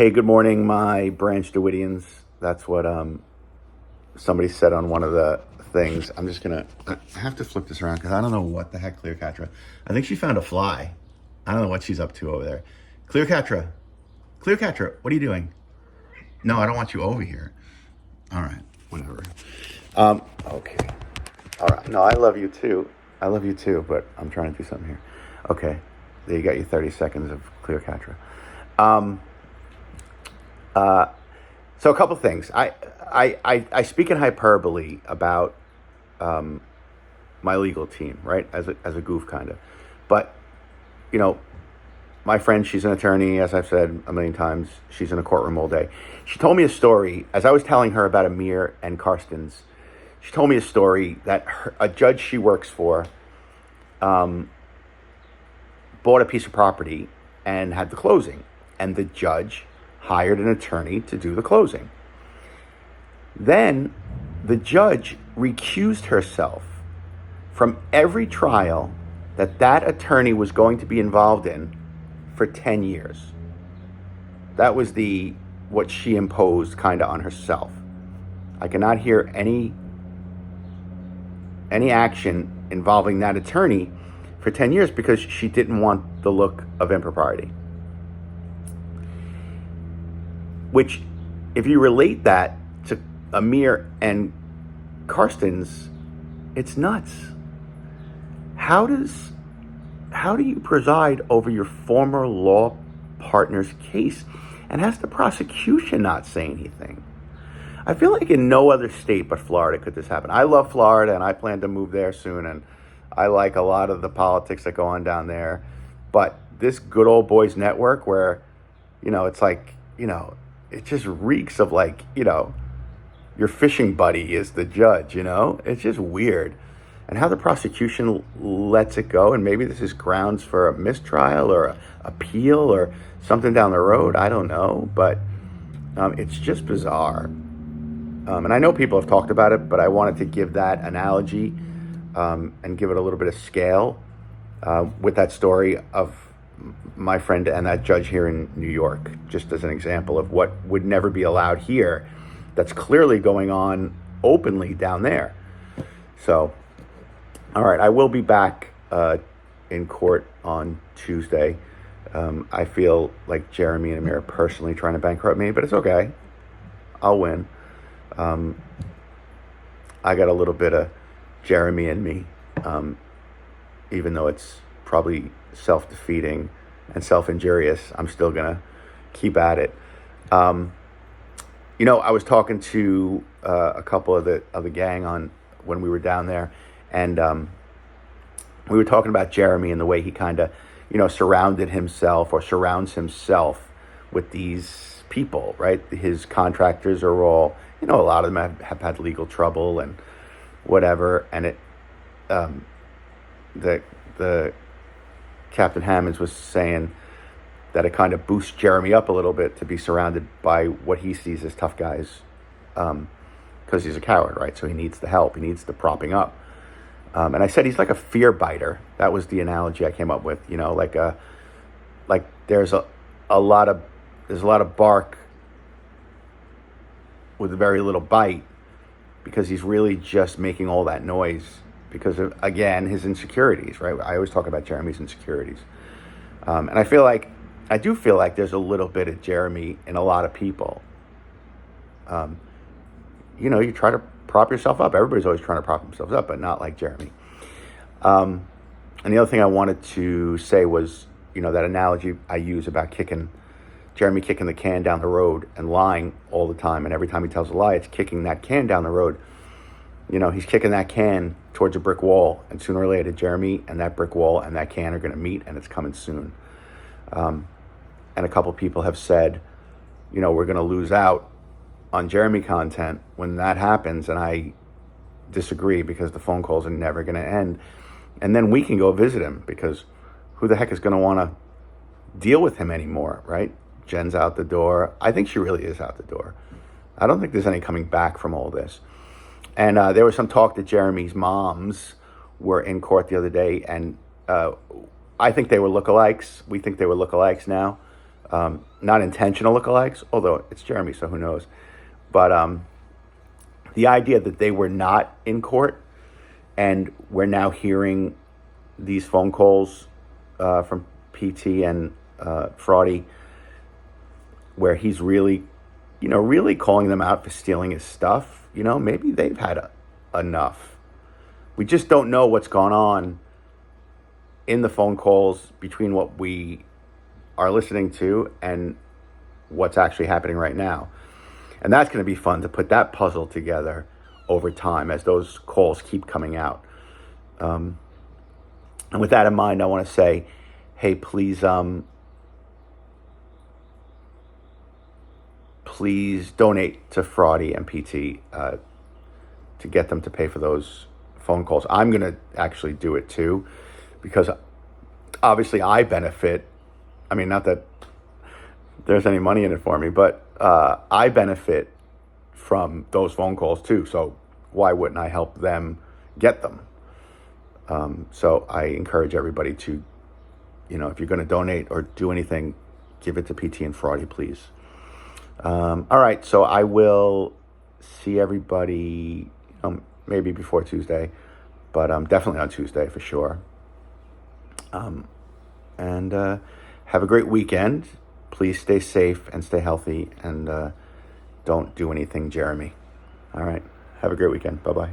Hey, good morning, my Branch Dewittians. That's what somebody said on one of the things. I have to flip this around because I don't know what the heck Cleopatra. I think she found a fly. I don't know what she's up to over there. Cleopatra, Cleopatra, what are you doing? No, I don't want you over here. All right, whatever. Okay. All right. No, I love you too. I love you too, but I'm trying to do something here. Okay. There you got your 30 seconds of Cleopatra. So a couple things. I speak in hyperbole about my legal team, right? As a goof, kind of. But, you know, my friend, she's an attorney, as I've said a million times. She's in a courtroom all day. She told me a story, as I was telling her about Amir and Karsten's. She told me a story that a judge she works for bought a piece of property and had the closing. And the judge hired an attorney to do the closing. Then the judge recused herself from every trial that attorney was going to be involved in for 10 years. That was what she imposed kind of on herself. I cannot hear any action involving that attorney for 10 years because she didn't want the look of impropriety. Which, if you relate that to Amir and Karsten's, it's nuts. How do you preside over your former law partner's case? And has the prosecution not say anything? I feel like in no other state but Florida could this happen. I love Florida and I plan to move there soon, and I like a lot of the politics that go on down there. But this good old boys network where, it's like, it just reeks of like, your fishing buddy is the judge, It's just weird. And how the prosecution lets it go, and maybe this is grounds for a mistrial or a appeal or something down the road, I don't know. But it's just bizarre. And I know people have talked about it, but I wanted to give that analogy and give it a little bit of scale with that story of my friend and that judge here in New York, just as an example of what would never be allowed here that's clearly going on openly down there. So, all right, I will be back in court on Tuesday. I feel like Jeremy and Amir are personally trying to bankrupt me, but it's okay. I'll win. I got a little bit of Jeremy in me, even though it's probably self-defeating and self-injurious. I'm still gonna keep at it. I was talking to a couple of the gang on when we were down there, and we were talking about Jeremy and the way he kind of surrounds himself with these people, right? His contractors are all, a lot of them have had legal trouble and whatever, and it the Captain Hammonds was saying that it kind of boosts Jeremy up a little bit to be surrounded by what he sees as tough guys, because he's a coward, right? So he needs the help, he needs the propping up. And I said he's like a fear biter. That was the analogy I came up with. Like there's a lot of bark with very little bite, because he's really just making all that noise because of, again, his insecurities, right? I always talk about Jeremy's insecurities. And I do feel like there's a little bit of Jeremy in a lot of people. You try to prop yourself up. Everybody's always trying to prop themselves up, but not like Jeremy. And the other thing I wanted to say was, that analogy I use about Jeremy kicking the can down the road and lying all the time. And every time he tells a lie, it's kicking that can down the road. He's kicking that can towards a brick wall, and sooner or later, Jeremy and that brick wall and that can are going to meet, and it's coming soon. And a couple people have said, we're going to lose out on Jeremy content when that happens, and I disagree, because the phone calls are never going to end. And then we can go visit him, because who the heck is going to want to deal with him anymore, right? Jen's out the door. I think she really is out the door. I don't think there's any coming back from all this. And there was some talk that Jeremy's moms were in court the other day, and I think they were lookalikes. We think they were lookalikes now. Not intentional lookalikes, although it's Jeremy, so who knows. But the idea that they were not in court, and we're now hearing these phone calls from PT and Fraudy, where he's really, really calling them out for stealing his stuff. Maybe they've had enough. We just don't know what's gone on in the phone calls between what we are listening to and what's actually happening right now. And that's going to be fun to put that puzzle together over time as those calls keep coming out. And with that in mind, I want to say, hey, please donate to Fraudy and PT to get them to pay for those phone calls. I'm going to actually do it too, because obviously I benefit. I mean, not that there's any money in it for me, but I benefit from those phone calls too. So why wouldn't I help them get them? So I encourage everybody to, if you're going to donate or do anything, give it to PT and Fraudy, please. All right, so I will see everybody maybe before Tuesday, but definitely on Tuesday for sure. And have a great weekend. Please stay safe and stay healthy, and don't do anything Jeremy. All right, have a great weekend. Bye-bye.